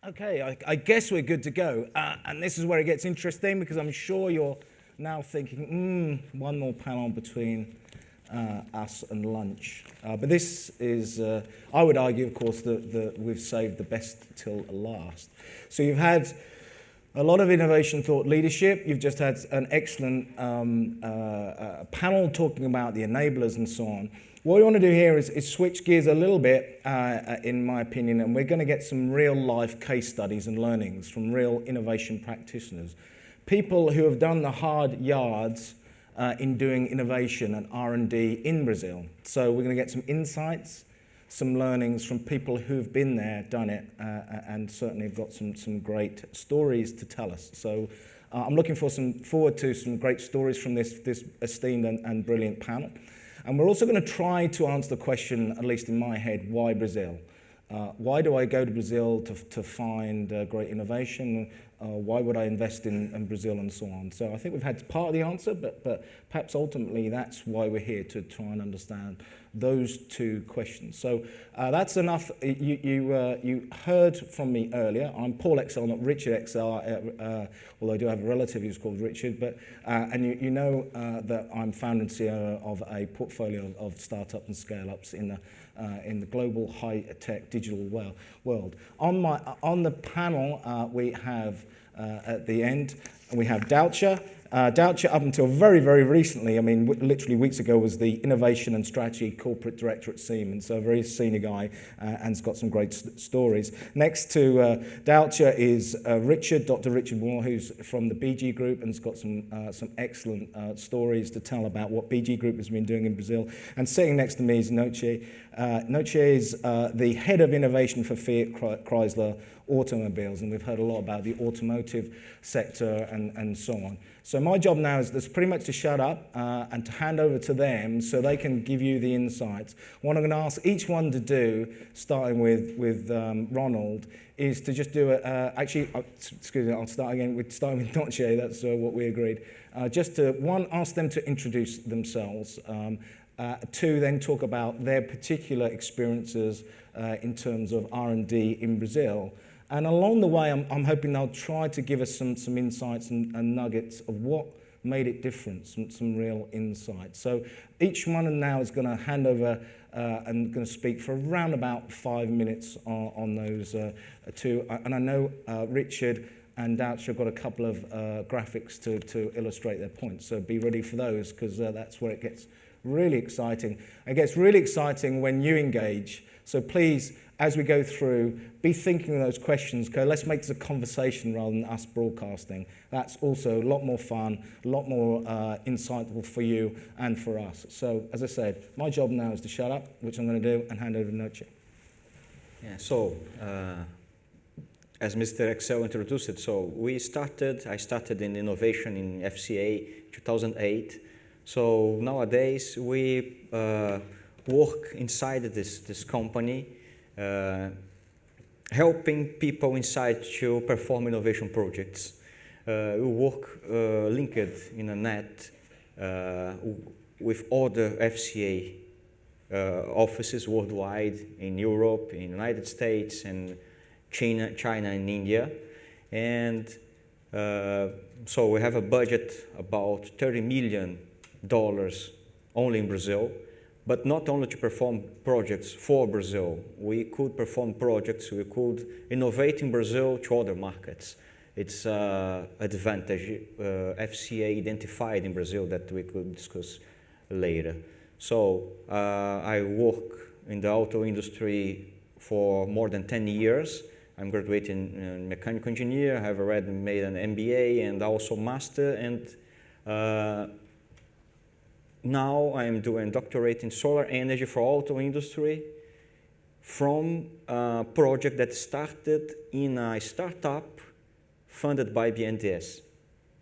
Okay, I guess we're good to go. And this is where it gets interesting because I'm sure you're now thinking, one more panel between us and lunch. But this is, I would argue, of course, that we've saved the best till last. So you've had a lot of innovation thought leadership. You've just had an excellent panel talking about the enablers and so on. What we want to do here is switch gears a little bit, in my opinion, and we're going to get some real-life case studies and learnings from real innovation practitioners. People who have done the hard yards in doing innovation and R&D in Brazil. So we're going to get some insights, some learnings from people who've been there, done it, and certainly have got some great stories to tell us. So I'm looking forward to some great stories from this esteemed and brilliant panel. And we're also going to try to answer the question, at least in my head, why Brazil? Why do I go to Brazil to find great innovation? Why would I invest in Brazil and so on? So I think we've had part of the answer, but perhaps ultimately that's why we're here, to try and understand those two questions. So that's enough. You heard from me earlier. I'm Paul Excel, not Richard Excel, although I do have a relative who's called Richard. But and you know that I'm founder and CEO of a portfolio of startups and scale-ups in the global high-tech digital world. On the panel, we have at the end, we have Doucher. Doucher, up until very, very recently, I mean, literally weeks ago, was the Innovation and Strategy Corporate Director at Siemens, so a very senior guy and's got some great stories. Next to Doucher is Dr. Richard Moore, who's from the BG Group and's got some excellent stories to tell about what BG Group has been doing in Brazil. And sitting next to me is Noche. Noche is the head of innovation for Fiat Chrysler Automobiles, and we've heard a lot about the automotive sector and so on. So my job now is pretty much to shut up and to hand over to them so they can give you the insights. What I'm going to ask each one to do, starting with Ronald, is to just do excuse me, I'll start again, starting with Noche, that's what we agreed. Just to, one, ask them to introduce themselves. Two, then talk about their particular experiences in terms of R&D in Brazil. And along the way, I'm hoping they'll try to give us some insights and nuggets of what made it different, some real insights. So each one of them now is going to hand over and going to speak for around about 5 minutes on those two. And I know Richard and Doucher have got a couple of graphics to illustrate their points. So be ready for those, because that's where it gets really exciting. It gets really exciting when you engage. So please, as we go through, be thinking of those questions. Okay, let's make this a conversation rather than us broadcasting. That's also a lot more fun, a lot more insightful for you and for us. So, as I said, my job now is to shut up, which I'm going to do, and hand over to Noche. Yeah, so, as Mr. Excel introduced it, so I started in innovation in FCA 2008. So nowadays we work inside this company, helping people inside to perform innovation projects. We work linked in a net with other FCA offices worldwide, in Europe, in the United States, and China and India. And so we have a budget about $30 million only in Brazil, but not only to perform projects for Brazil. We could perform projects, we could innovate in Brazil to other markets. It's an advantage FCA identified in Brazil that we could discuss later. So I work in the auto industry for more than 10 years. I'm graduated in mechanical engineer. I have already made an MBA and also master, and now I am doing doctorate in solar energy for auto industry from a project that started in a startup funded by BNDES,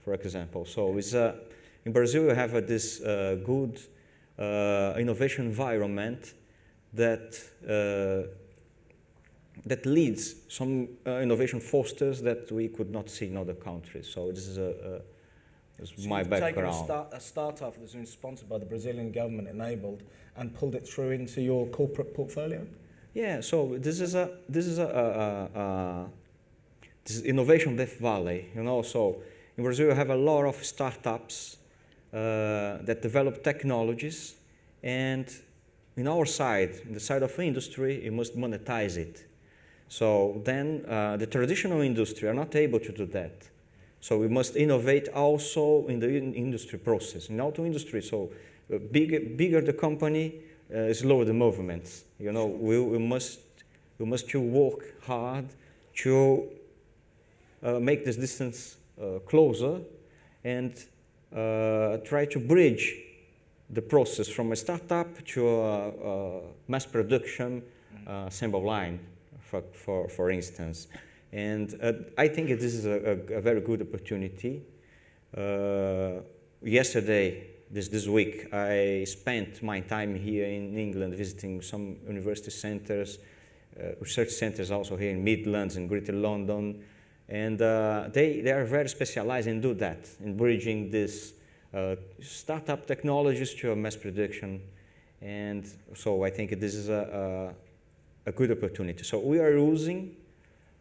for example. So it's in Brazil you have this good innovation environment that that leads some innovation fosters that we could not see in other countries. So this is my background. So you've taken a startup that's been sponsored by the Brazilian government, enabled, and pulled it through into your corporate portfolio? Yeah, so this is a this innovation Death Valley, you know. So in Brazil, you have a lot of startups that develop technologies, and in our side, in the side of industry, you must monetize it. So then the traditional industry are not able to do that. So we must innovate also in the industry process, in auto industry. So bigger the company, slower the movements. You know, we must to work hard to make this distance closer and try to bridge the process from a startup to a mass production assembly line, for instance. And I think this is a very good opportunity. Yesterday, this week, I spent my time here in England visiting some university centers, research centers also here in Midlands and Greater London. And they are very specialized in do that, in bridging this startup technologies to a mass production. And so I think this is a good opportunity. So we are using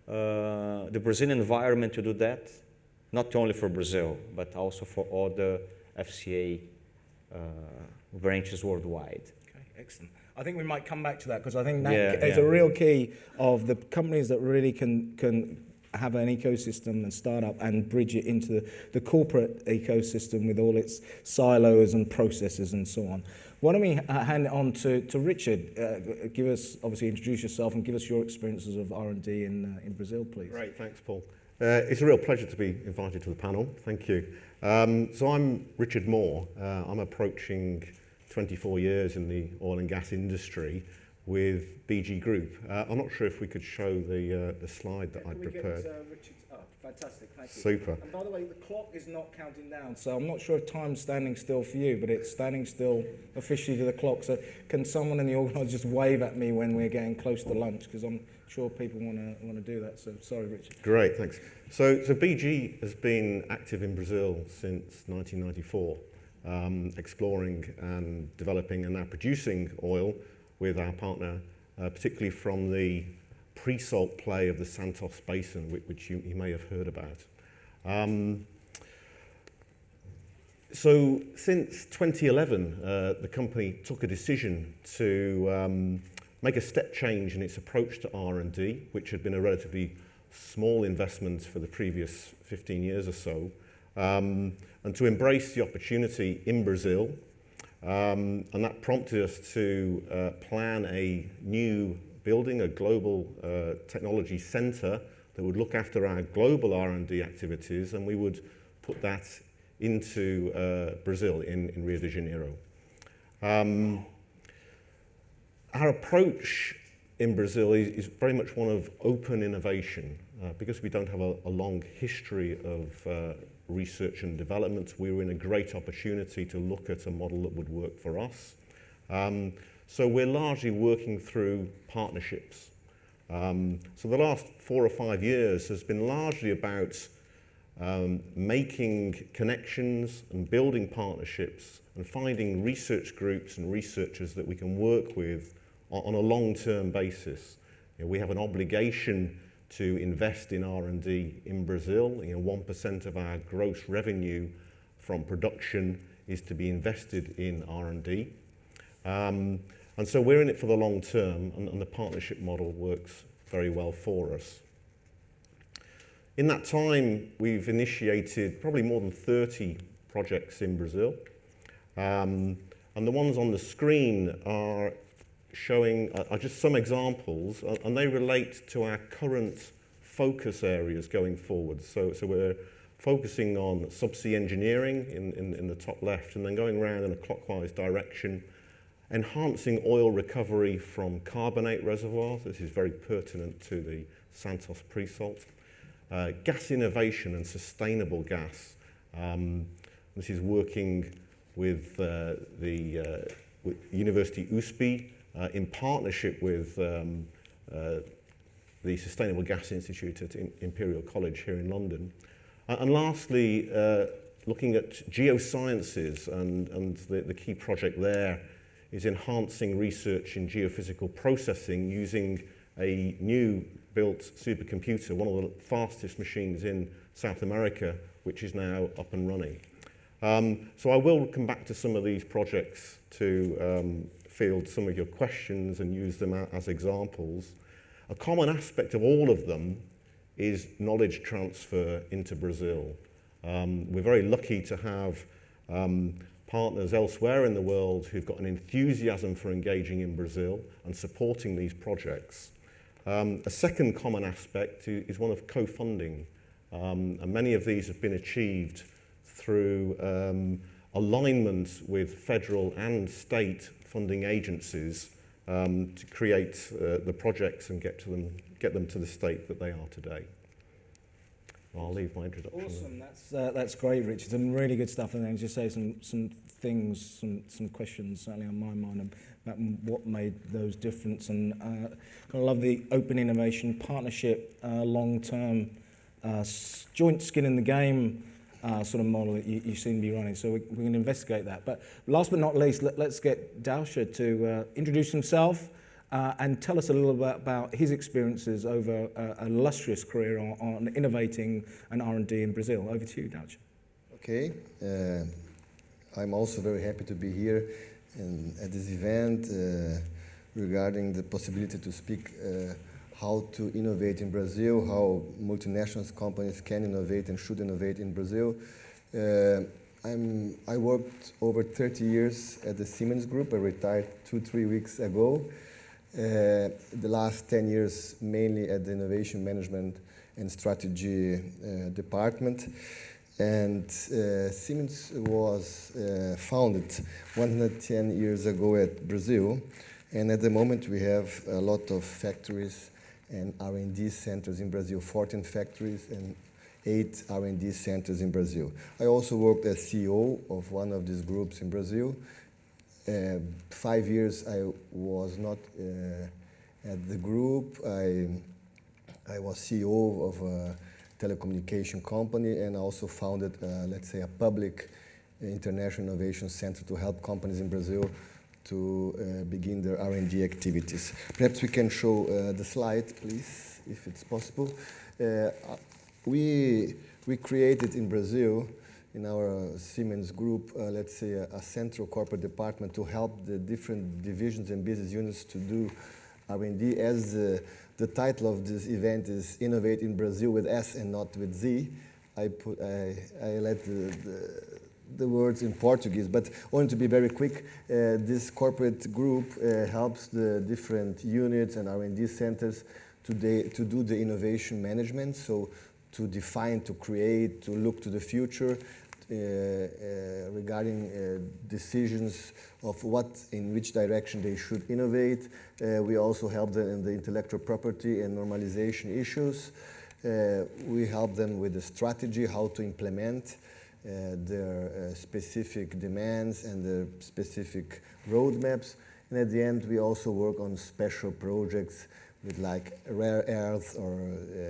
the Brazilian environment to do that, not only for Brazil, but also for other FCA branches worldwide. Okay, excellent. I think we might come back to that because I think that is a real key of the companies that really can have an ecosystem and start up and bridge it into the corporate ecosystem with all its silos and processes and so on. Why don't we hand it on to Richard? Give us, obviously, introduce yourself and give us your experiences of R&D in Brazil, please. Great, thanks, Paul. It's a real pleasure to be invited to the panel. Thank you. So I'm Richard Moore. I'm approaching 24 years in the oil and gas industry with BG Group. I'm not sure if we could show the slide that I prepared. Fantastic, thank you. Super. And by the way, the clock is not counting down, so I'm not sure if time's standing still for you, but it's standing still officially to the clock. So can someone in the organiser just wave at me when we're getting close to lunch, because I'm sure people want to do that. So sorry, Richard. Great, thanks. So BG has been active in Brazil since 1994, exploring and developing and now producing oil with our partner, particularly from the pre-salt play of the Santos Basin, which you may have heard about. So since 2011, the company took a decision to make a step change in its approach to R&D, which had been a relatively small investment for the previous 15 years or so, and to embrace the opportunity in Brazil. And that prompted us to plan a new building, a global technology center that would look after our global R&D activities, and we would put that into Brazil in Rio de Janeiro. Our approach in Brazil is very much one of open innovation. Because we don't have a long history of research and development, we were in a great opportunity to look at a model that would work for us. So we're largely working through partnerships. So the last 4 or 5 years has been largely about making connections and building partnerships and finding research groups and researchers that we can work with on a long-term basis. You know, we have an obligation to invest in R&D in Brazil. 1% of our gross revenue from production is to be invested in R&D. And so we're in it for the long term, and the partnership model works very well for us. In that time, we've initiated probably more than 30 projects in Brazil. And the ones on the screen are showing just some examples, and they relate to our current focus areas going forward. So we're focusing on subsea engineering in the top left, and then going around in a clockwise direction, enhancing oil recovery from carbonate reservoirs. This is very pertinent to the Santos pre-salt. Gas innovation and sustainable gas. This is working with with University USP in partnership with the Sustainable Gas Institute at Imperial College here in London. And lastly, looking at geosciences, and the key project there is enhancing research in geophysical processing using a new built supercomputer, one of the fastest machines in South America, which is now up and running. So I will come back to some of these projects to field some of your questions and use them as examples. A common aspect of all of them is knowledge transfer into Brazil. We're very lucky to have partners elsewhere in the world who've got an enthusiasm for engaging in Brazil and supporting these projects. A second common aspect is one of co-funding, and many of these have been achieved through alignment with federal and state funding agencies to create the projects and get them to the state that they are today. I'll leave my introduction. Awesome, that's great, Richard, and really good stuff. And then just say some things, some questions certainly on my mind about what made those difference. And I love the open innovation partnership, long-term joint skin in the game sort of model that you seem to be running. So we can investigate that. But last but not least, let's get Dalsha to introduce himself. And tell us a little bit about his experiences over an illustrious career on innovating and R&D in Brazil. Over to you, Dalsha. Okay, I'm also very happy to be here at this event regarding the possibility to speak how to innovate in Brazil, how multinational companies can innovate and should innovate in Brazil. I worked over 30 years at the Siemens Group. I retired 2-3 weeks ago. The last 10 years mainly at the Innovation Management and Strategy Department. And Siemens was founded 110 years ago at Brazil. And at the moment we have a lot of factories and R&D centers in Brazil, 14 factories and 8 R&D centers in Brazil. I also worked as CEO of one of these groups in Brazil. 5 years I was not at the group. I was CEO of a telecommunication company and also founded, let's say, a public international innovation center to help companies in Brazil to begin their R&D activities. Perhaps we can show the slide, please, if it's possible. We created in Brazil, in our Siemens Group, let's say a central corporate department to help the different divisions and business units to do R&D. As the title of this event is Innovate in Brazil with S and not with Z, I let the words in Portuguese, but only to be very quick, this corporate group helps the different units and R&D centers to do the innovation management, so to define, to create, to look to the future regarding decisions of in which direction they should innovate. We also help them in the intellectual property and normalization issues. We help them with the strategy, how to implement their specific demands and their specific roadmaps. And at the end, we also work on special projects with like rare earths or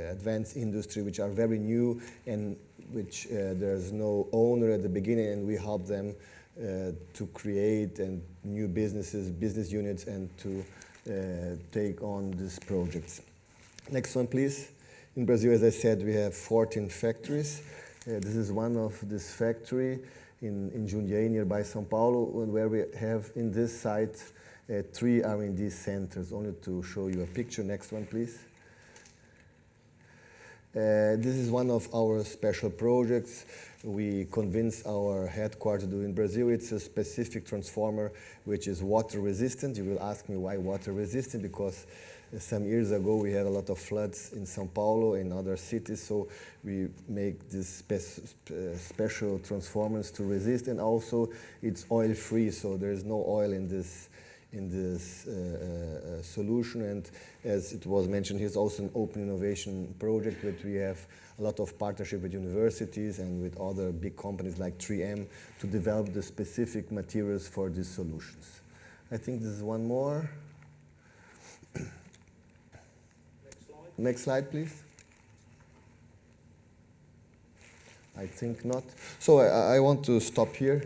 advanced industry, which are very new and which there's no owner at the beginning, and we help them to create and new business units, and to take on these projects. Next one, please. In Brazil, as I said, we have 14 factories. This is one of this factory in Jundiaí, nearby São Paulo, where we have in this site 3 R&D centers. Only to show you a picture. Next one, please. This is one of our special projects. We convinced our headquarters to do in Brazil. It's a specific transformer which is water resistant. You will ask me why water resistant, because some years ago we had a lot of floods in São Paulo and other cities, so we make these special transformers to resist, and also it's oil free, so there is no oil in this solution. And as it was mentioned, here's also an open innovation project, but we have a lot of partnership with universities and with other big companies like 3M to develop the specific materials for these solutions. I think this is one more. Next slide, please. I think not. So I want to stop here.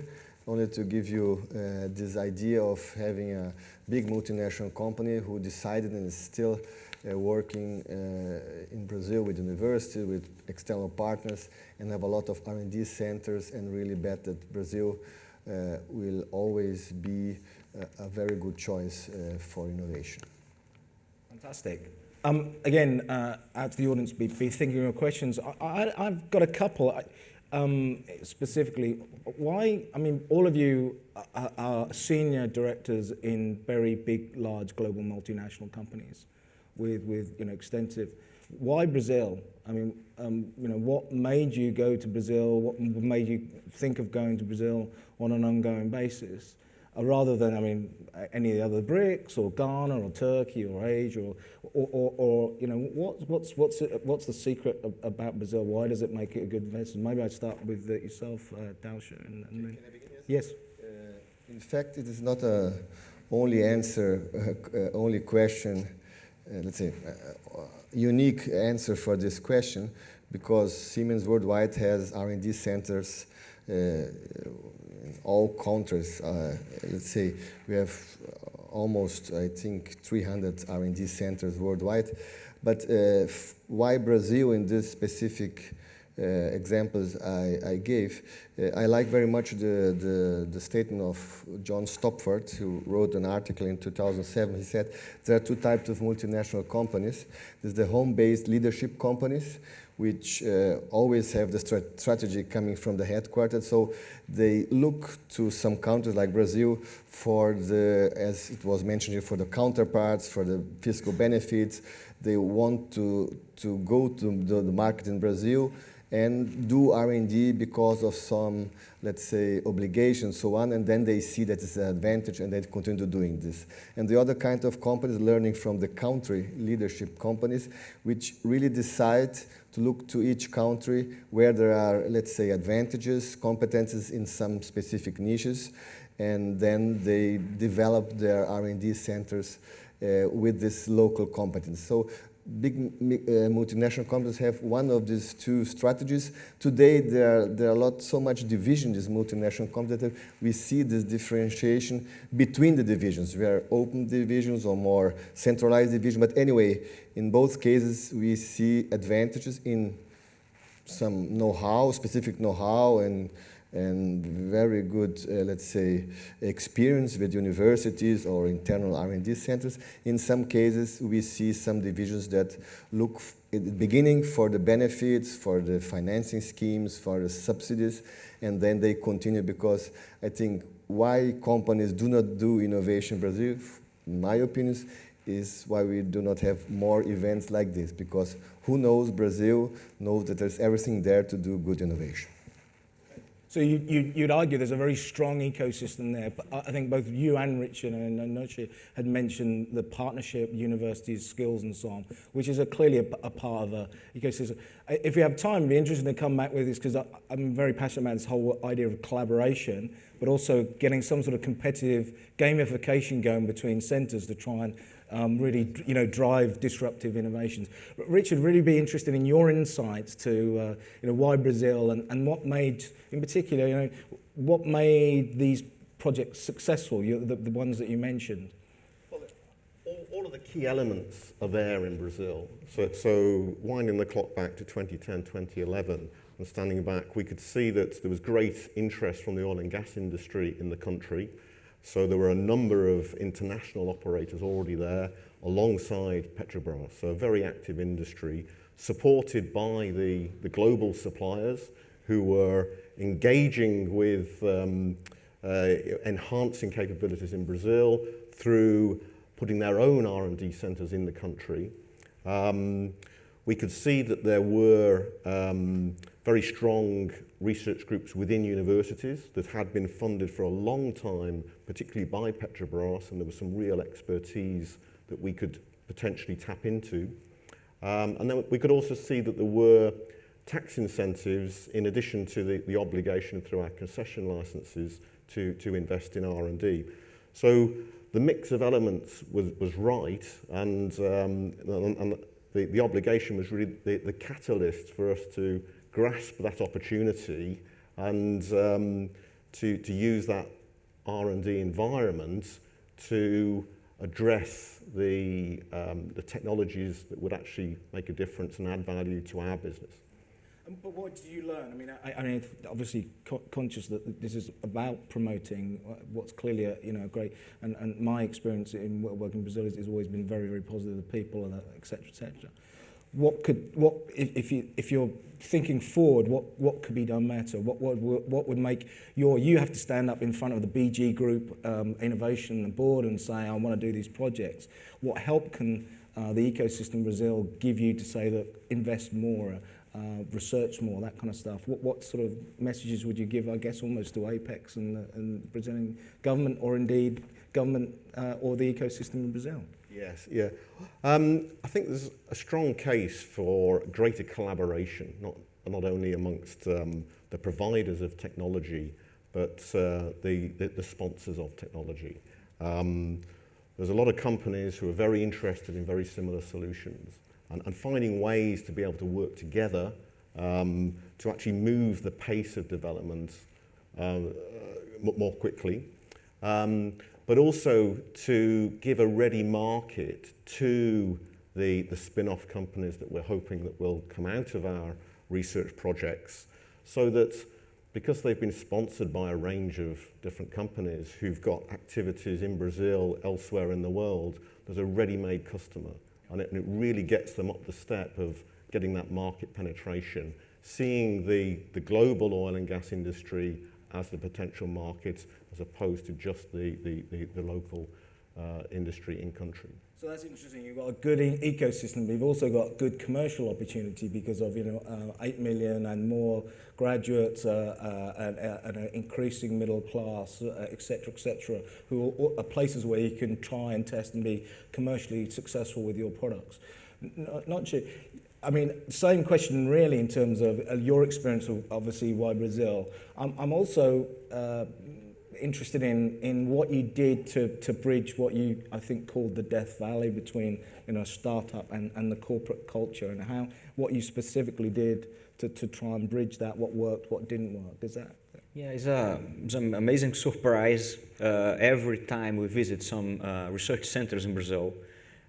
only to give you this idea of having a big multinational company who decided and is still working in Brazil with university, with external partners, and have a lot of R&D centers, and really bet that Brazil will always be a very good choice for innovation. Fantastic. Again, out to the audience, be thinking of questions. I've got a couple. Specifically, why? I mean, all of you are senior directors in very big, large, global multinational companies, with extensive. Why Brazil? I mean, what made you go to Brazil? What made you think of going to Brazil on an ongoing basis, rather than, I mean, any of the other BRICS or Ghana or Turkey or Asia or what's the secret about Brazil? Why does it make it a good investment? Maybe I'd start with yourself, Dausha, and then. Can I begin? Yes. In fact, it is not a only question. Let's say, unique answer for this question, because Siemens Worldwide has R&D centers in all countries. Let's say we have almost, I think, 300 R&D centers worldwide. But why Brazil in this specific examples I gave? I like very much the statement of John Stopford, who wrote an article in 2007. He said there are two types of multinational companies. There's the home-based leadership companies, which always have the strategy coming from the headquarters. So they look to some countries like Brazil for the, as it was mentioned here, for the counterparts, for the fiscal benefits. They want to go to the market in Brazil and do R&D because of some, let's say, obligations, so on, and then they see that it's an advantage and they continue doing this. And the other kind of companies, learning from the country leadership companies, which really decide to look to each country where there are, let's say, advantages, competences in some specific niches, and then they develop their R&D centers with this local competence. So big multinational companies have one of these two strategies. Today, there are so much division in these multinational companies that we see this differentiation between the divisions. We are open divisions or more centralized divisions. But anyway, in both cases, we see advantages in some know-how, specific know-how, and very good, let's say, experience with universities or internal R&D centers. In some cases, we see some divisions that look at the beginning for the benefits, for the financing schemes, for the subsidies, and then they continue, because I think why companies do not do innovation in Brazil, in my opinion, is why we do not have more events like this, because who knows Brazil knows that there's everything there to do good innovation. So you'd argue there's a very strong ecosystem there. But I think both you and Richard and Noche had mentioned the partnership, universities, skills, and so on, which is clearly a part of an ecosystem. If you have time, I'd be interested to come back with this, because I'm very passionate about this whole idea of collaboration, but also getting some sort of competitive gamification going between centers to try and really, drive disruptive innovations. Richard, really be interested in your insights to, why Brazil and what made, in particular, what made these projects successful, the ones that you mentioned. Well, all of the key elements are there in Brazil. So winding the clock back to 2010, 2011, and standing back, we could see that there was great interest from the oil and gas industry in the country. So there were a number of international operators already there alongside Petrobras. So a very active industry supported by the global suppliers who were engaging with enhancing capabilities in Brazil through putting their own R&D centers in the country. We could see that there were very strong research groups within universities that had been funded for a long time, particularly by Petrobras, and there was some real expertise that we could potentially tap into. And then we could also see that there were tax incentives in addition to the obligation through our concession licenses to invest in R&D. So the mix of elements was right, and the obligation was really the catalyst for us to grasp that opportunity and to use that R&D environment to address the technologies that would actually make a difference and add value to our business. But what did you learn? I mean, obviously conscious that this is about promoting what's clearly a great, and my experience in working in Brazil has always been very, very positive. The people and et cetera, et cetera. If you're thinking forward, what could be done better? What would make you have to stand up in front of the BG Group innovation board and say, I want to do these projects. What help can the ecosystem Brazil give you to say that invest more? Research more, that kind of stuff. What sort of messages would you give, I guess, almost to Apex and Brazilian government, or indeed government or the ecosystem in Brazil? Yes, yeah. I think there's a strong case for greater collaboration, not only amongst the providers of technology, but the sponsors of technology. There's a lot of companies who are very interested in very similar solutions. And finding ways to be able to work together to actually move the pace of development more quickly, but also to give a ready market to the spin-off companies that we're hoping that will come out of our research projects, so that because they've been sponsored by a range of different companies who've got activities in Brazil, elsewhere in the world, there's a ready-made customer. And it really gets them up the step of getting that market penetration, seeing the global oil and gas industry as the potential market, as opposed to just the local industry in country. So that's interesting. You've got a good ecosystem, but you've also got good commercial opportunity because of 8 million and more graduates and an increasing middle class, et cetera, who are places where you can try and test and be commercially successful with your products. Not sure. I mean, same question really in terms of your experience of obviously why Brazil. I'm also interested in what you did to bridge what you, I think, called the Death Valley between startup and the corporate culture, and what you specifically did to try and bridge that, what worked, what didn't work. Is that? Yeah, it's an amazing surprise every time we visit some research centers in Brazil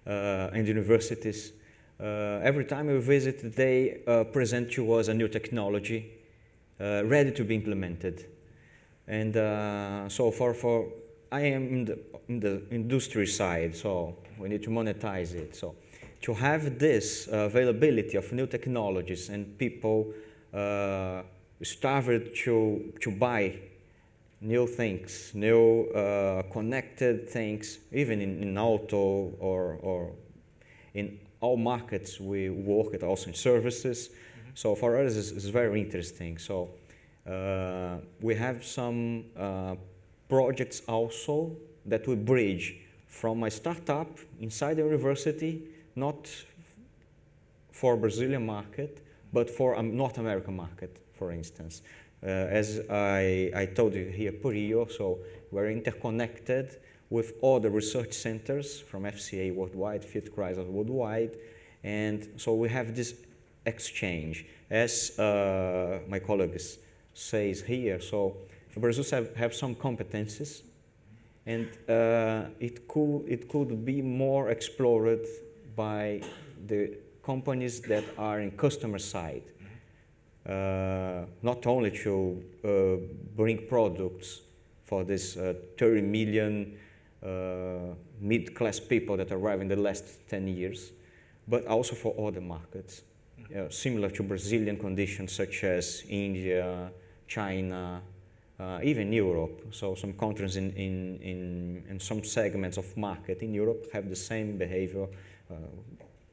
and universities. Every time we visit, they present to us a new technology ready to be implemented. And so I am in the industry side, so we need to monetize it. So to have this availability of new technologies and people started to buy new things, new connected things, even in auto or in all markets we work at, also in services. Mm-hmm. So for us, it's very interesting. So we have some projects also that we bridge from a startup inside the university, not for Brazilian market, but for a North American market, for instance. As I told you here, Purio, so we're interconnected with all the research centers from FCA worldwide, Fiat Chrysler worldwide, and so we have this exchange. As my colleagues says here, so Brazil have some competencies, and it could be more explored by the companies that are in customer side. Not only to bring products for this 30 million mid-class people that arrived in the last 10 years, but also for other markets, similar to Brazilian conditions such as India, China, even Europe. So some countries in some segments of market in Europe have the same behavior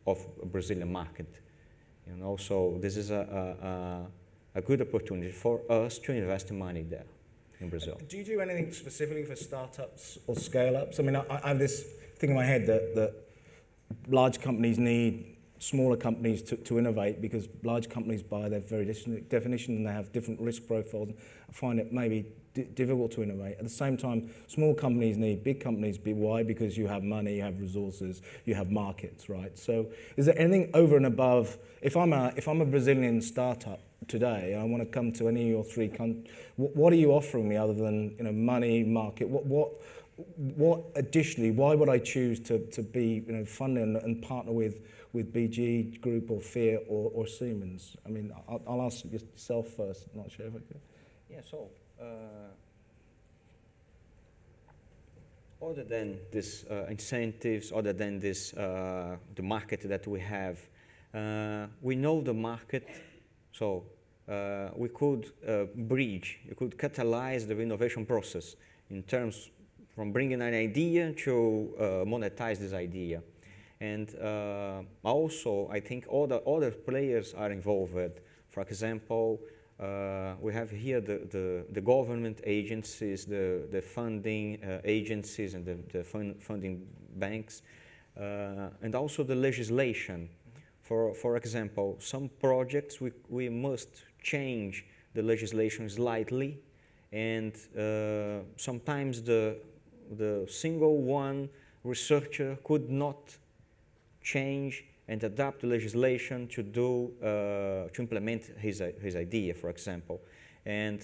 of a Brazilian market. So this is a good opportunity for us to invest money there in Brazil. Do you do anything specifically for startups or scale-ups? I mean, I have this thing in my head that large companies need smaller companies to innovate, because large companies, by their very definition, and they have different risk profiles, I find it maybe difficult to innovate. At the same time, small companies need big companies. Why? Because you have money, you have resources, you have markets, right? So is there anything over and above, if I'm a Brazilian startup today, I want to come to any of your three what are you offering me other than money, market? What additionally? Why would I choose to be fund and partner with BG Group or FIR or Siemens? I mean, I'll ask yourself first. I'm not sure if I could. Yeah. So. Other than these incentives, other than this, the market that we have, we know the market, so we could bridge, you could catalyze the innovation process in terms from bringing an idea to monetize this idea. And also, I think other players are involved. For example, we have here the government agencies, the funding agencies and the funding banks, and also the legislation. For example, some projects we must change the legislation slightly, and sometimes the single one researcher could not change and adapt the legislation to implement his idea, for example. And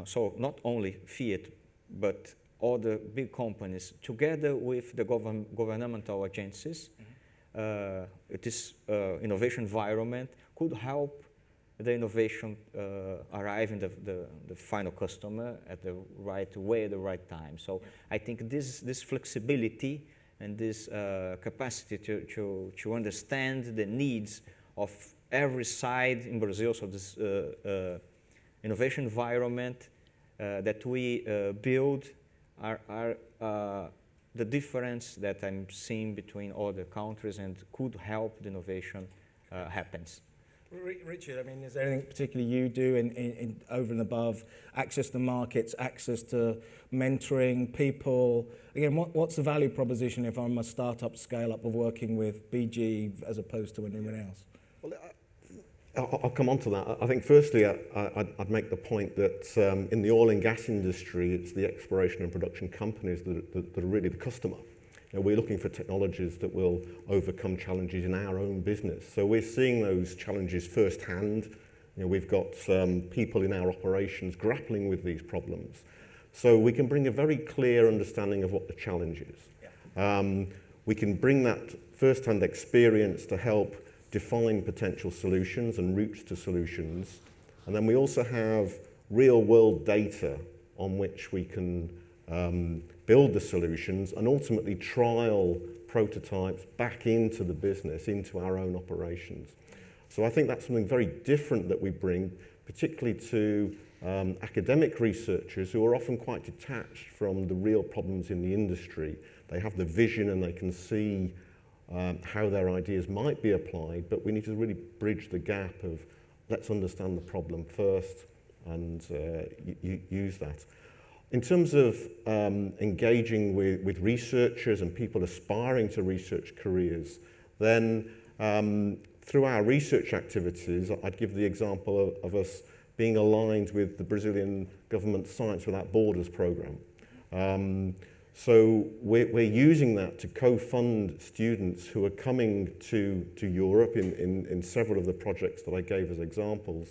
so not only Fiat, but other big companies, together with the governmental agencies, this innovation environment could help the innovation arrive in the final customer at the right way, at the right time. So I think this flexibility and this capacity to understand the needs of every side in Brazil, so this innovation environment that we build are the difference that I'm seeing between other countries and could help the innovation happens. Richard, I mean, is there anything particularly you do in over and above access to markets, access to mentoring people? Again, what's the value proposition if I'm a startup scale-up of working with BG as opposed to anyone else? Well, I'll come on to that. I think firstly, I'd make the point that in the oil and gas industry, it's the exploration and production companies that are really the customer. We're looking for technologies that will overcome challenges in our own business. So we're seeing those challenges firsthand. We've got people in our operations grappling with these problems. So we can bring a very clear understanding of what the challenge is. Yeah. We can bring that first-hand experience to help define potential solutions and routes to solutions. And then we also have real-world data on which we can build the solutions and ultimately trial prototypes back into the business, into our own operations. So I think that's something very different that we bring, particularly to academic researchers who are often quite detached from the real problems in the industry. They have the vision and they can see how their ideas might be applied, but we need to really bridge the gap of let's understand the problem first and use that. In terms of engaging with researchers and people aspiring to research careers, then through our research activities, I'd give the example of us being aligned with the Brazilian government Science Without Borders program. So we're using that to co-fund students who are coming to Europe in several of the projects that I gave as examples.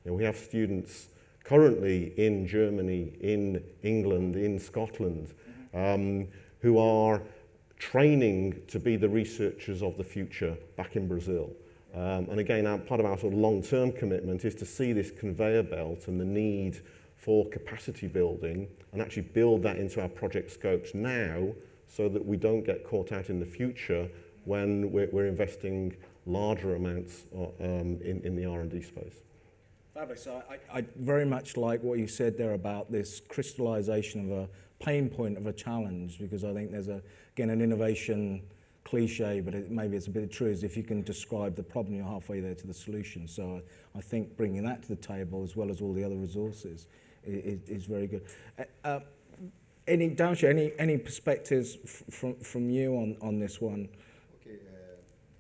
We have students currently in Germany, in England, in Scotland, who are training to be the researchers of the future back in Brazil. And again, part of our sort of long-term commitment is to see this conveyor belt and the need for capacity building and actually build that into our project scopes now so that we don't get caught out in the future when we're investing larger amounts in the R&D space. Fabulous. So I very much like what you said there about this crystallization of a pain point of a challenge, because I think there's again an innovation cliche, but maybe it's a bit true, is if you can describe the problem, you're halfway there to the solution. So I think bringing that to the table as well as all the other resources is very good. Any perspectives from you on this one? Okay.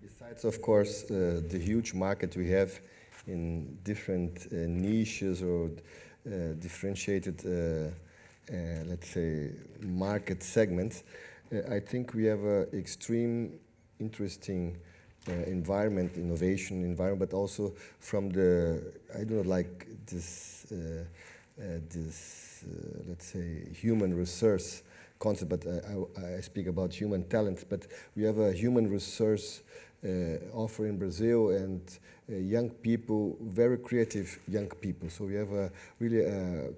Besides, of course, the huge market we have in different niches or differentiated, let's say, market segments, I think we have an extreme interesting environment, innovation environment, but also from the, I do not like this, let's say, human resource concept, but I speak about human talents. But we have a human resource offer in Brazil, and young people, very creative young people. So we have a really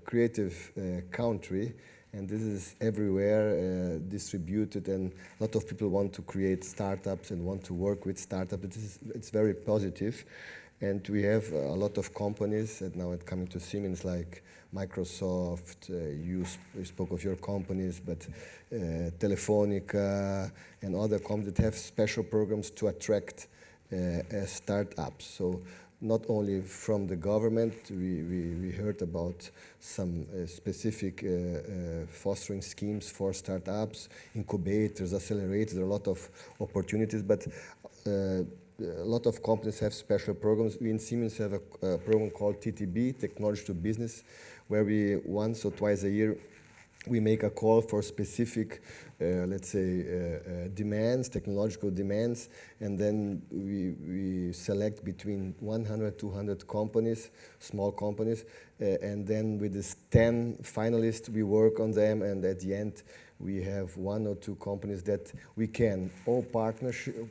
creative country, and this is everywhere distributed, and a lot of people want to create startups and want to work with startups. It's very positive. And we have a lot of companies that now are coming to Siemens, like Microsoft, you spoke of your companies, but Telefonica and other companies that have special programs to attract startups. So not only from the government, we heard about some specific fostering schemes for startups, incubators, accelerators, there are a lot of opportunities, but a lot of companies have special programs. We in Siemens have a program called TTB, Technology to Business, where we once or twice a year we make a call for specific, let's say, demands, technological demands, and then we select between 100, 200 companies, small companies, and then with these 10 finalists, we work on them, and at the end, we have 1 or 2 companies that we can all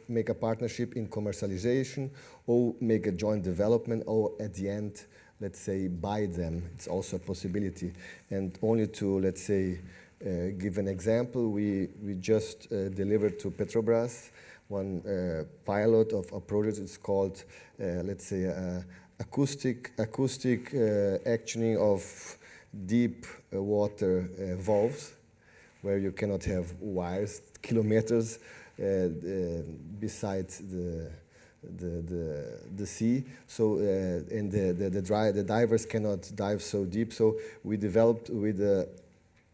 make a partnership in commercialization, or make a joint development, or at the end, let's say, buy them. It's also a possibility. And only to, let's say, give an example, we just delivered to Petrobras one pilot of a project. It's called, let's say, acoustic actioning of deep water valves, where you cannot have wires kilometers beside the sea. So and the divers cannot dive so deep. So we developed with a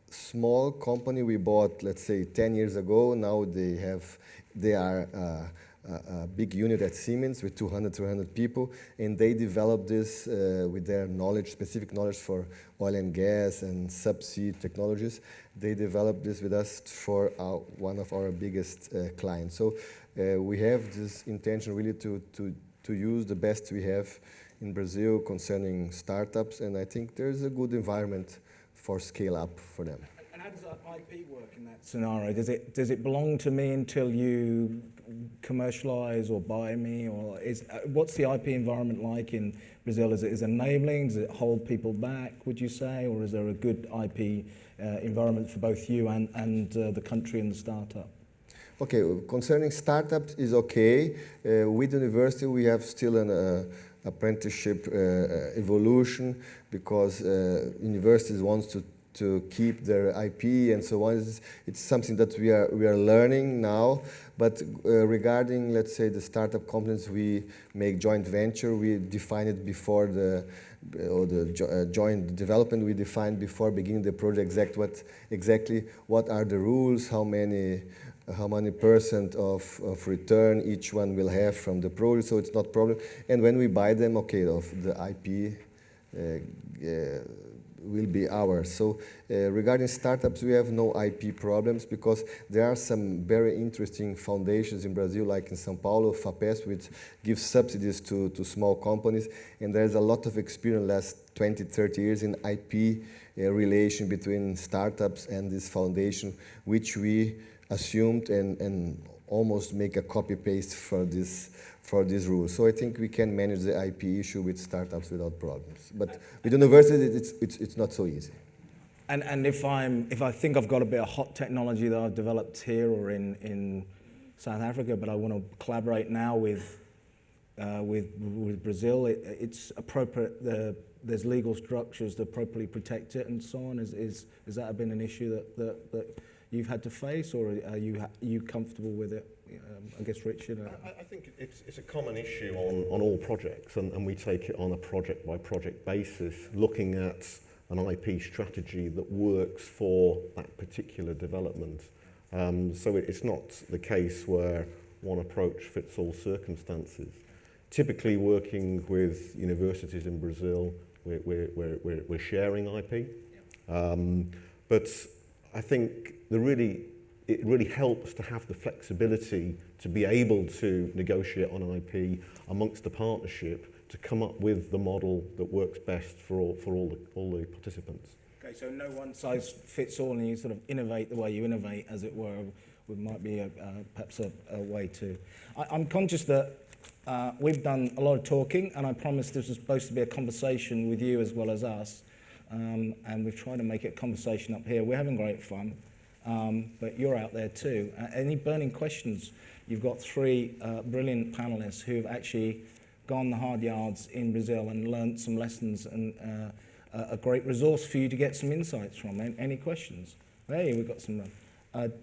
small company we bought, let's say, 10 years ago. Now they are a big unit at Siemens with 200, 300 people, and they developed this with their knowledge, specific knowledge for oil and gas and subsea technologies. They developed this with us for one of our biggest clients. So we have this intention really to use the best we have in Brazil concerning startups, and I think there's a good environment for scale up for them. And how does that IP work in that scenario? Does it belong to me until you commercialize or buy me, or what's the IP environment like in Brazil? Is it enabling? Does it hold people back, would you say, or is there a good IP environment for both you and the country and the startup? Okay, concerning startups is okay. With the university, we have still an apprenticeship evolution, because universities want to keep their IP and so on. It's something that we are learning now. But regarding, let's say, the startup companies, we make joint venture. We define it before the joint development. We define before beginning the project exactly what are the rules, how many percent of return each one will have from the project, so it's not a problem. And when we buy them, okay, the IP will be ours. So regarding startups, we have no IP problems, because there are some very interesting foundations in Brazil, like in São Paulo, FAPESP, which gives subsidies to small companies, and there's a lot of experience last 20, 30 years in IP relation between startups and this foundation, which we assumed and almost make a copy-paste for this rule. So I think we can manage the IP issue with startups without problems. But with universities, it's not so easy. And if I think I've got a bit of hot technology that I've developed here or in South Africa, but I want to collaborate now with Brazil, it's appropriate. There's legal structures to appropriately protect it and so on. Has that been an issue that you've had to face, or are you comfortable with it? I guess, Richard. I think it's a common issue on all projects, and we take it on a project-by-project basis, looking at an IP strategy that works for that particular development. So it's not the case where one approach fits all circumstances. Typically, working with universities in Brazil, we're sharing IP, but I think the really it really helps to have the flexibility to be able to negotiate on IP amongst the partnership to come up with the model that works best for all the participants. Okay, so no one size fits all, and you sort of innovate the way you innovate, as it were, might be perhaps a way to. I'm conscious that we've done a lot of talking, and I promised this was supposed to be a conversation with you as well as us, and we've tried to make it a conversation up here. We're having great fun, but you're out there too. Any burning questions? You've got three brilliant panelists who have actually gone the hard yards in Brazil and learnt some lessons, and a great resource for you to get some insights from. Any questions? Hey, we've got some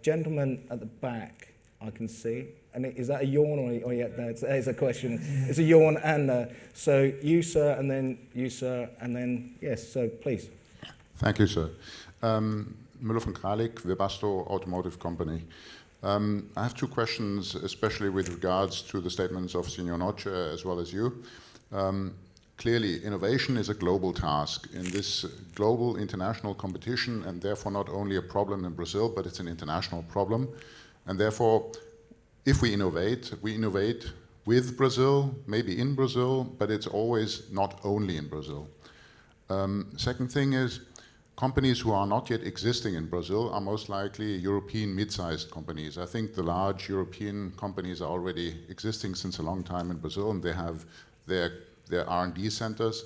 gentleman at the back, I can see. And is that a yawn or yeah, it's a question. It's a yawn, and so you, sir, and then you, sir, and then yes. So please. Thank you, sir. Müller von Kralik, Webasto Automotive Company. I have two questions, especially with regards to the statements of Signor Noce as well as you. Clearly, innovation is a global task in this global international competition, and therefore not only a problem in Brazil, but it's an international problem. And therefore, if we innovate with Brazil, maybe in Brazil, but it's always not only in Brazil. Second thing is, companies who are not yet existing in Brazil are most likely European mid-sized companies. I think the large European companies are already existing since a long time in Brazil, and they have their R&D centers.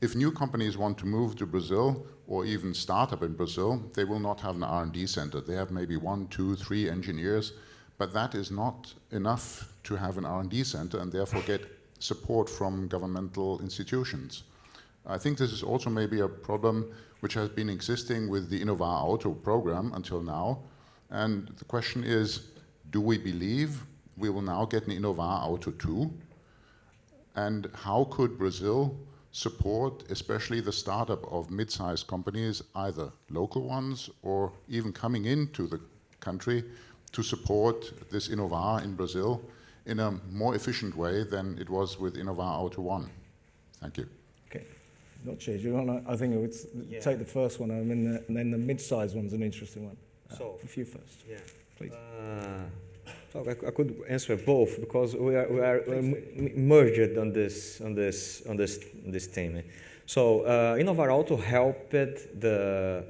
If new companies want to move to Brazil or even start up in Brazil, they will not have an R&D center. They have maybe 1, 2, 3 engineers, but that is not enough to have an R&D center and therefore get support from governmental institutions. I think this is also maybe a problem which has been existing with the Innova Auto program until now. And the question is, do we believe we will now get an Innova Auto 2? And how could Brazil support especially the startup of mid-sized companies, either local ones or even coming into the country, to support this Innova in Brazil in a more efficient way than it was with Innova Auto 1? Thank you. Okay. Not sure. Do you want to, I think I would take the first one, and then the mid-sized one's an interesting one. So a few first. Yeah. Please. So I could answer both because we are merged on this theme. So Innova Auto helped the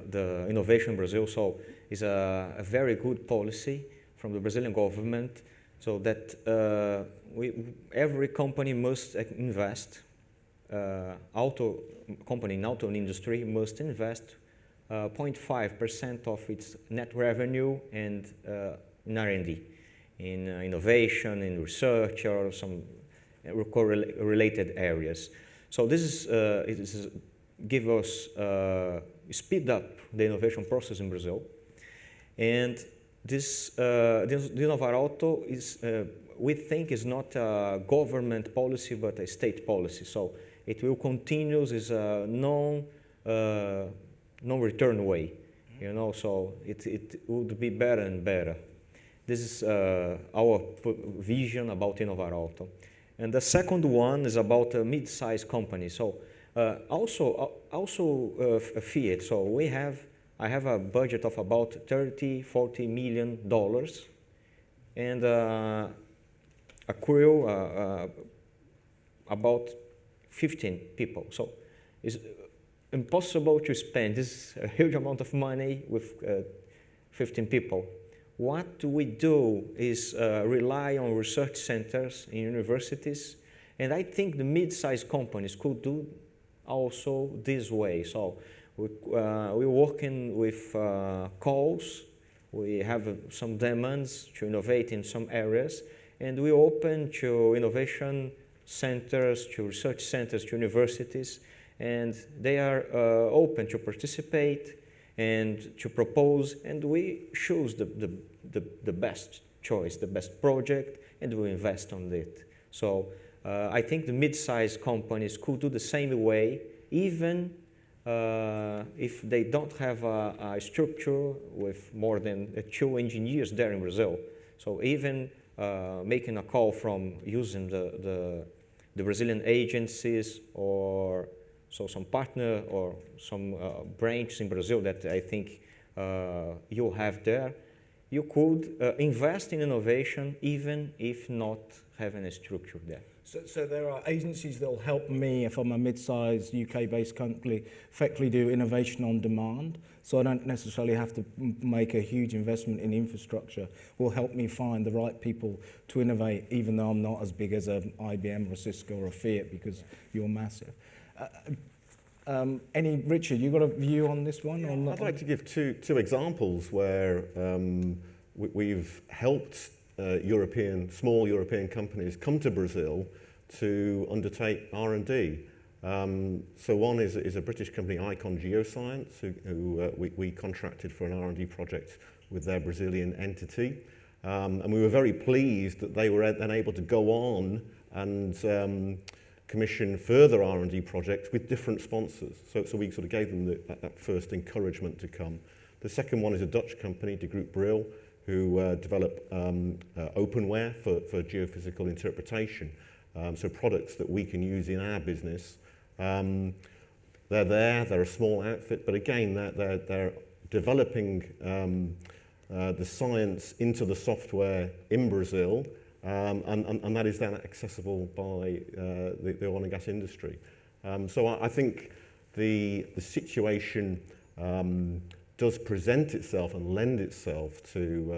innovation in Brazil. So it's a very good policy from the Brazilian government, so that every company must invest. Auto company in auto industry must invest 0.5% of its net revenue and in R&D, in innovation, in research, or some related areas. So this is give us speed up the innovation process in Brazil, and this Innova Auto is we think is not a government policy but a state policy. So it will continue as a non-return way, you know. So it would be better and better. This is our vision about Innova Auto. And the second one is about a mid-sized company. So also Fiat. So I have a budget of about $30–40 million, and a crew about 15 people. So it's impossible to spend this a huge amount of money with 15 people. What we do is rely on research centers in universities, and I think the mid-sized companies could do also this way. So we're working with calls. We have some demands to innovate in some areas, and we open to innovation centers, to research centers, to universities, and they are open to participate and to propose, and we choose the best choice, the best project, and we invest on it. So I think the mid-sized companies could do the same way, even if they don't have a structure with more than 2 engineers there in Brazil. So even making a call from using the Brazilian agencies, or so some partner or some branch in Brazil that I think you have there, you could invest in innovation even if not having a structure there. So there are agencies that will help me if I'm a mid-sized UK-based company effectively do innovation on demand. So I don't necessarily have to make a huge investment in infrastructure. Will help me find the right people to innovate, even though I'm not as big as an IBM or a Cisco or a Fiat because you're massive. Richard, you got a view on this one? Yeah, I'd like to give two examples where we've helped small European companies come to Brazil to undertake R&D. So one is a British company, Icon Geoscience, who we contracted for an R&D project with their Brazilian entity. And we were very pleased that they were then able to go on and commission further R&D projects with different sponsors. So we sort of gave them that first encouragement to come. The second one is a Dutch company, De Groot Bril, who develop openware for geophysical interpretation. So products that we can use in our business. They're a small outfit, but again, they're developing the science into the software in Brazil, and that is then accessible by the oil and gas industry. So I think the situation does present itself and lend itself to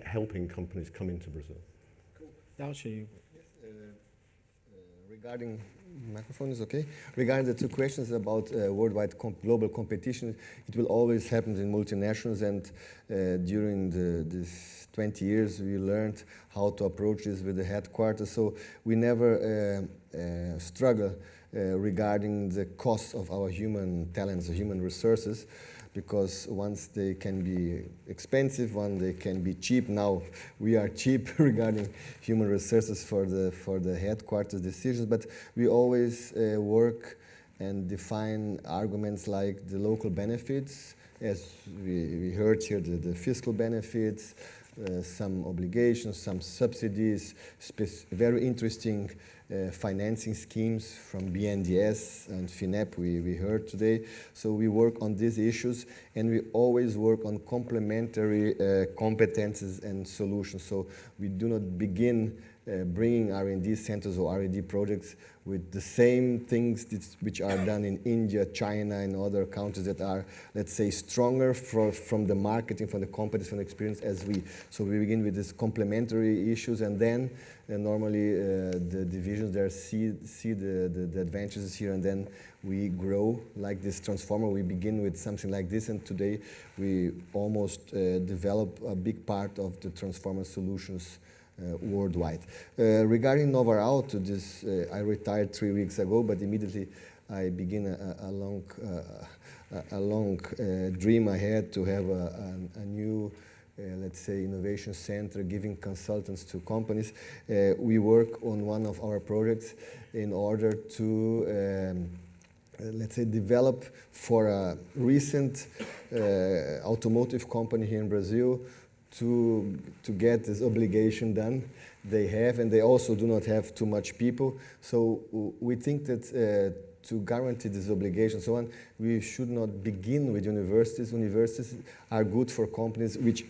helping companies come into Brazil. Cool. Dalshi. Regarding microphone is okay. Regarding the two questions about worldwide global competition, it will always happen in multinationals, and during this 20 years we learned how to approach this with the headquarters. So we never struggle regarding the cost of our human talents, the human resources, because once they can be expensive, once they can be cheap. Now we are cheap regarding human resources for the headquarters decisions, but we always work and define arguments like the local benefits, as we heard here, the fiscal benefits, some obligations, some subsidies, very interesting financing schemes from BNDES and FINEP we heard today. So we work on these issues, and we always work on complementary competences and solutions. So we do not begin bringing R&D centers or R&D projects with the same things which are done in India, China, and other countries that are, let's say, stronger from the marketing, from the competence, from the experience as we. So we begin with these complementary issues, and then normally the divisions there see the advantages here, and then we grow like this transformer. We begin with something like this, and today we almost develop a big part of the transformer solutions worldwide. Regarding Nova Auto, I retired 3 weeks ago, but immediately I begin a long dream I had to have a new, let's say, innovation center, giving consultants to companies. We work on one of our projects in order to let's say, develop for a recent automotive company here in Brazil to get this obligation done. They have, and they also do not have too much people. So we think that to guarantee this obligation, so on, we should not begin with universities. Universities are good for companies which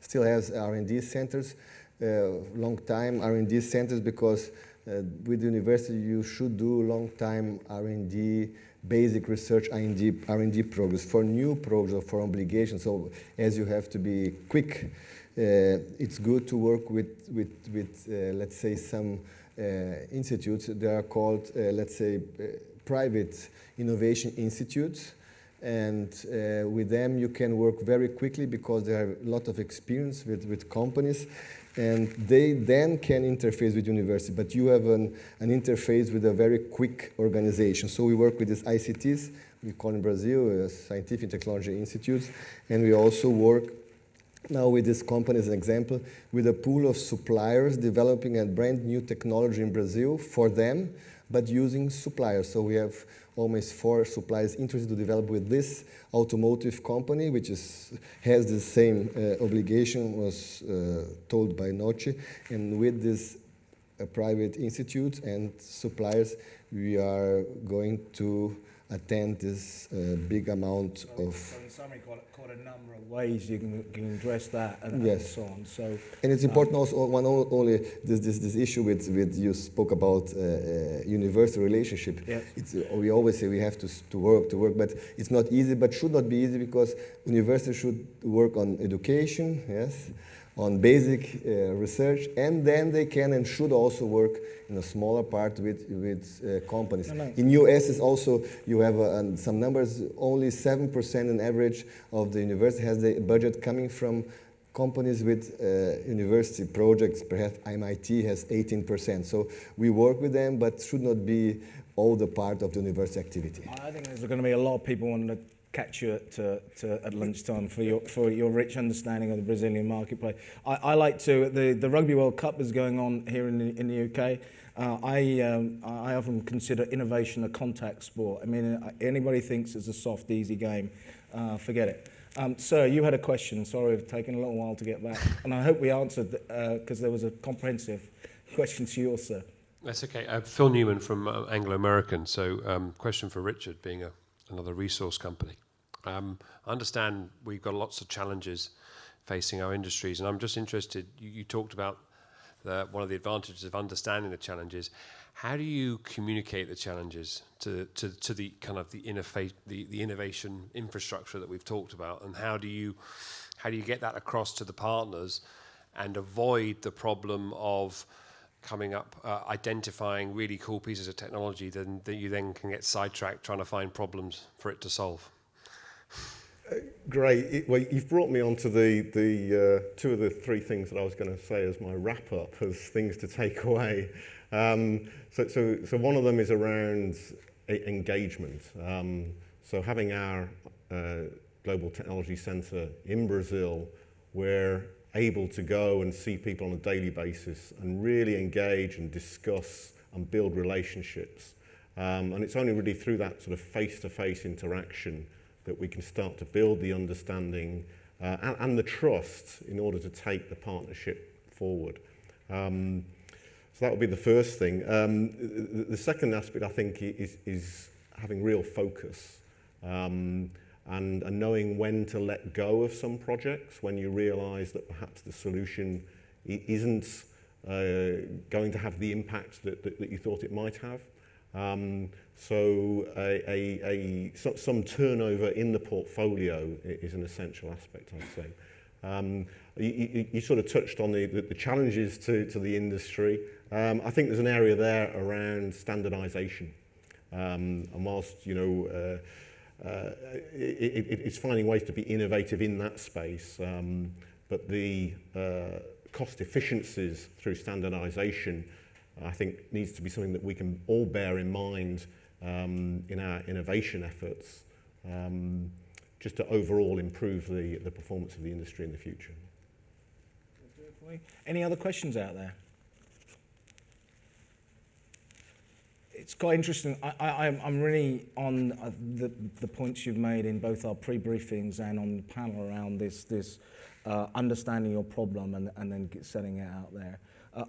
still has R&D centers, long time R&D centers, because with the university you should do long time R&D, basic research R&D progress. For new programs, for obligations, so as you have to be quick, it's good to work with let's say, some institutes. They are called, let's say, private innovation institutes. And with them you can work very quickly because they have a lot of experience with companies, and they then can interface with university, but you have an interface with a very quick organization. So we work with these ICTs, we call in Brazil Scientific and Technology Institutes, and we also work now with this company, as an example, with a pool of suppliers developing a brand new technology in Brazil for them, but using suppliers. So we have almost 4 suppliers interested to develop with this automotive company, which has the same obligation, was told by Noce. And with this private institute and suppliers, we are going to attend this big amount of. So in summary, quite a number of ways you can address that and Yes. so on. So And it's important also only this issue with you spoke about universal relationship. Yeah. It's we always say we have to work, but it's not easy. But should not be easy because universities should work on education, yes, on basic research, and then they can and should also work in a smaller part with companies. No. In US, is also you have some numbers. Only 7% on average of the university has the budget coming from companies with university projects. Perhaps MIT has 18%. So we work with them, but should not be all the part of the university activity. I think there's going to be a lot of people wanting to catch you at lunchtime for your rich understanding of the Brazilian marketplace. I like to the Rugby World Cup is going on here in the UK. I often consider innovation a contact sport. I mean, anybody thinks it's a soft, easy game, forget it. Sir, you had a question. Sorry, it's taken a little while to get back, and I hope we answered because there was a comprehensive question to you, sir. That's okay. Phil Newman from Anglo American. So, question for Richard, being another resource company. I understand we've got lots of challenges facing our industries, and I'm just interested. You talked about one of the advantages of understanding the challenges. How do you communicate the challenges to the kind of the innovation infrastructure that we've talked about, and how do you get that across to the partners and avoid the problem of coming up, identifying really cool pieces of technology that you then can get sidetracked trying to find problems for it to solve? Great. Well, you've brought me on to the two of the three things that I was going to say as my wrap-up, as things to take away. So one of them is around engagement. So having our Global Technology Centre in Brazil, we're able to go and see people on a daily basis and really engage and discuss and build relationships. And it's only really through that sort of face-to-face interaction that we can start to build the understanding and the trust in order to take the partnership forward. So that would be the first thing. The second aspect, I think, is having real focus and knowing when to let go of some projects when you realise that perhaps the solution isn't going to have the impact that you thought it might have. So some turnover in the portfolio is an essential aspect, I'd say. You sort of touched on the challenges to the industry. I think there's an area there around standardisation. And whilst, it's finding ways to be innovative in that space, but the cost efficiencies through standardisation, I think, needs to be something that we can all bear in mind in our innovation efforts, just to overall improve the performance of the industry in the future. Any other questions out there? It's quite interesting. I'm really on the points you've made in both our pre-briefings and on the panel around this understanding your problem and then setting it out there.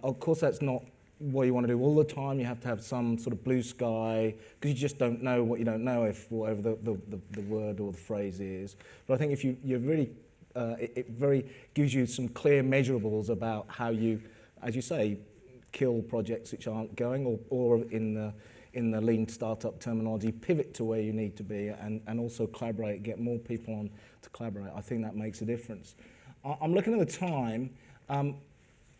Of course, that's not what you want to do all the time. You have to have some sort of blue sky, because you just don't know what you don't know, if whatever the word or the phrase is. But I think if you're really, it very gives you some clear measurables about how you, as you say, kill projects which aren't going, or in the lean startup terminology, pivot to where you need to be, and also collaborate, get more people on to collaborate. I think that makes a difference. I'm looking at the time.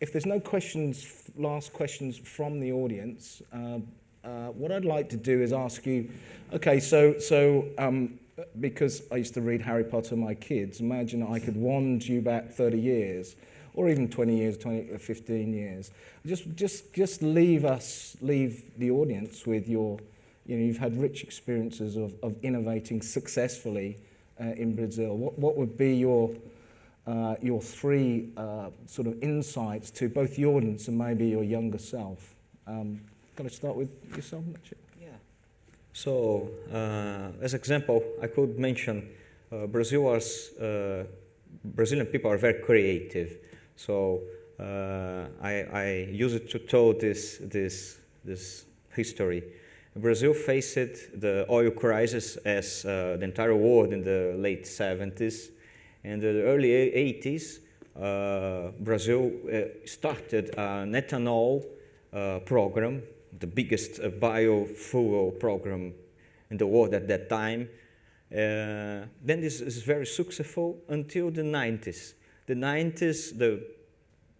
If there's no questions, last questions from the audience, what I'd like to do is ask you, okay, so because I used to read Harry Potter to my kids, imagine I could wand you back 30 years, or even 20 years, 15 years. Just leave the audience with your, you've had rich experiences of innovating successfully in Brazil. What would be your three sort of insights to both the audience and maybe your younger self? Got to start with yourself, Richard? Yeah. So, as example, I could mention Brazilian people are very creative. So I use it to tell this history. Brazil faced the oil crisis as the entire world in the late 70s. And in the early 80s, Brazil started an ethanol program, the biggest biofuel program in the world at that time. Then this is very successful until the 90s. The 90s, the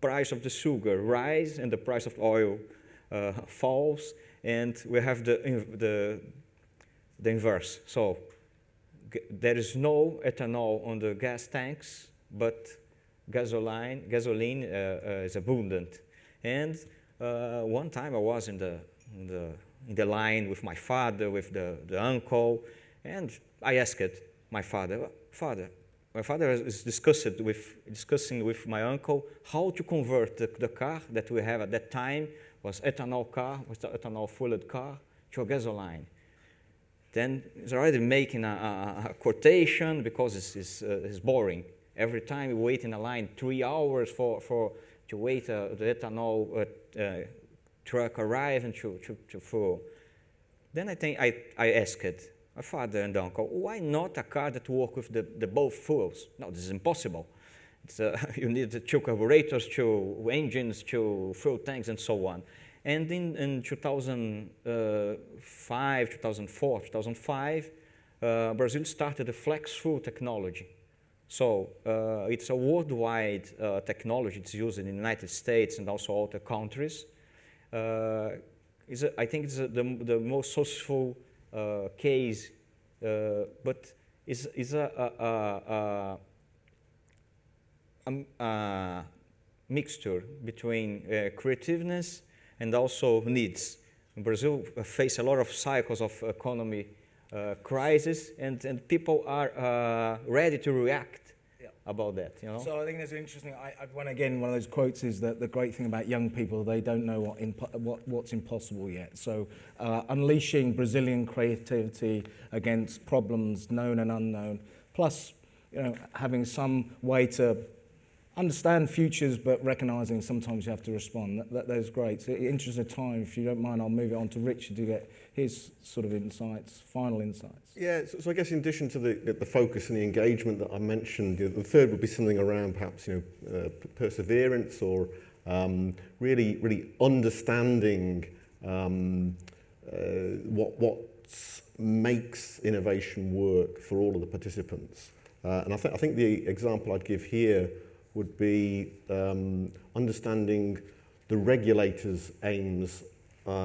price of the sugar rise and the price of oil falls, and we have the inverse. So there is no ethanol on the gas tanks, but gasoline is abundant. And one time I was in the line with my father, with the uncle, and I asked my father, my father is discussing with my uncle how to convert the car that we have at that time, was ethanol car, was the ethanol fueled car, to a gasoline. Then he's already making a quotation because it's boring. Every time we wait in a line 3 hours to wait the ethanol truck arrive and to fuel. Then I asked my father and uncle, why not a car that works with the both fuels? No, this is impossible. You need the 2 carburetors, 2 engines, 2 fuel tanks, and so on. And in 2005, 2004, 2005, Brazil started the flex fuel technology. So it's a worldwide technology. It's used in the United States and also other countries. I think it's the most successful case, but is a mixture between creativeness and also needs. In Brazil face a lot of cycles of economy crisis, and people are ready to react about that. You know? So I think that's interesting. One of those quotes is that the great thing about young people, they don't know what's impossible yet. So unleashing Brazilian creativity against problems known and unknown, plus having some way to understand futures, but recognizing sometimes you have to respond. That's great. So in the interest of time, if you don't mind, I'll move it on to Richard to get his sort of insights, final insights. Yeah, so I guess in addition to the focus and the engagement that I mentioned, the third would be something around perhaps perseverance, or really understanding what makes innovation work for all of the participants. And I think the example I'd give here would be understanding the regulator's aims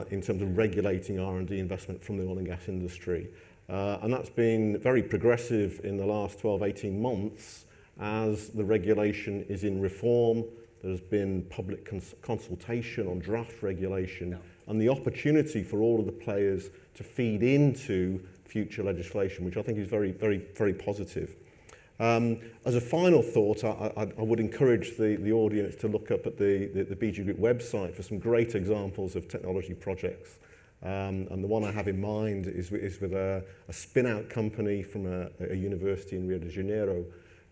in terms of regulating R&D investment from the oil and gas industry. And that's been very progressive in the last 12, 18 months as the regulation is in reform. There's been public consultation on draft regulation, and the opportunity for all of the players to feed into future legislation, which I think is very, very, very positive. As a final thought, I would encourage the audience to look up at the BG Group website for some great examples of technology projects. And the one I have in mind is with a spin-out company from a university in Rio de Janeiro,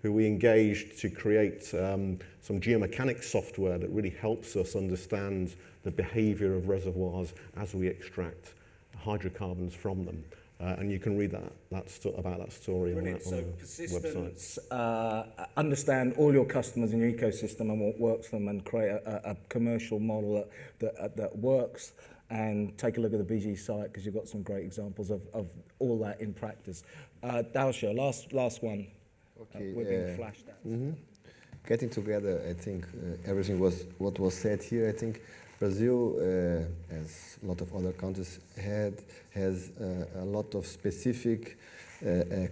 who we engaged to create some geomechanics software that really helps us understand the behavior of reservoirs as we extract hydrocarbons from them. And you can read about that story on the Persistence, website. Understand all your customers in your ecosystem and what works for them, and create a commercial model that works. And take a look at the BG site, because you've got some great examples of all that in practice. Dalsha, last one. Okay, we're being flashed at. Getting together, I think everything what was said here. I think Brazil, as a lot of other countries, has a lot of specific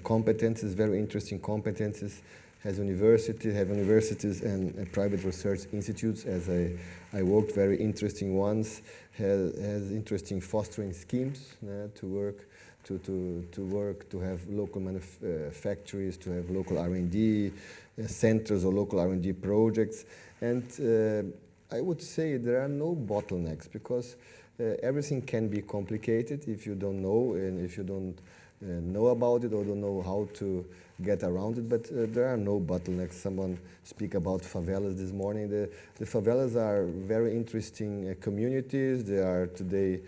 competences, very interesting competences. Have universities and private research institutes, as I worked, very interesting ones. Has interesting fostering schemes to work, to have local factories, to have local R&D centers or local R&D projects. And I would say there are no bottlenecks, because everything can be complicated if you don't know, and if you don't know about it or don't know how to get around it, but there are no bottlenecks. Someone speak about favelas this morning. The favelas are very interesting communities. They are today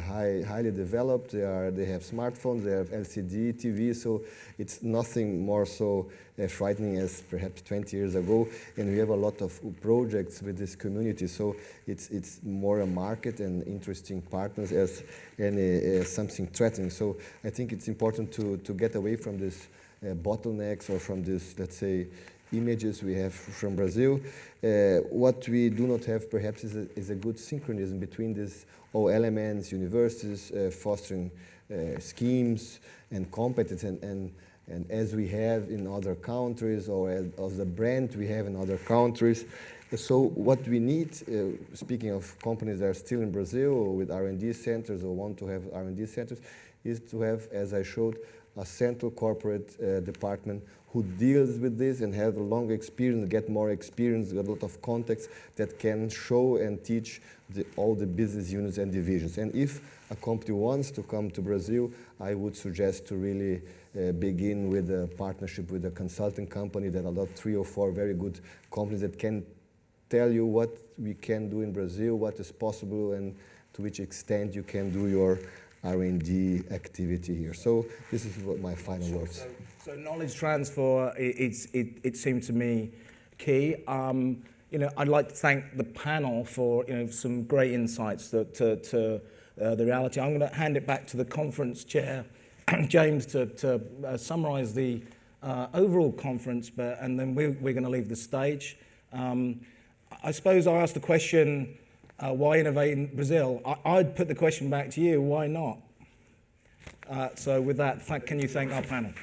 highly developed. They have smartphones, they have LCD TV, so it's nothing more so frightening as perhaps 20 years ago. And we have a lot of projects with this community, so it's more a market and interesting partners as any something threatening. So I think it's important to get away from this bottlenecks or from this, let's say, images we have from Brazil. What we do not have perhaps is a good synchronism between these all elements, universities fostering schemes and competence and as we have in other countries or as the brand we have in other countries. So what we need, speaking of companies that are still in Brazil or with R&D centers or want to have R&D centers, is to have, as I showed, a central corporate department who deals with this and have a long experience, get more experience, get a lot of context that can show and teach all the business units and divisions. And if a company wants to come to Brazil, I would suggest to really begin with a partnership with a consulting company that are 3 or 4 very good companies that can tell you what we can do in Brazil, what is possible, and to which extent you can do your R&D activity here. So this is what my final words. So knowledge transfer, it seemed to me key. I'd like to thank the panel for some great insights to the reality. I'm going to hand it back to the conference chair, James, to summarise the overall conference, and then we're going to leave the stage. I suppose I asked the question, why innovate in Brazil? I'd put the question back to you, why not? So with that, can you thank our panel?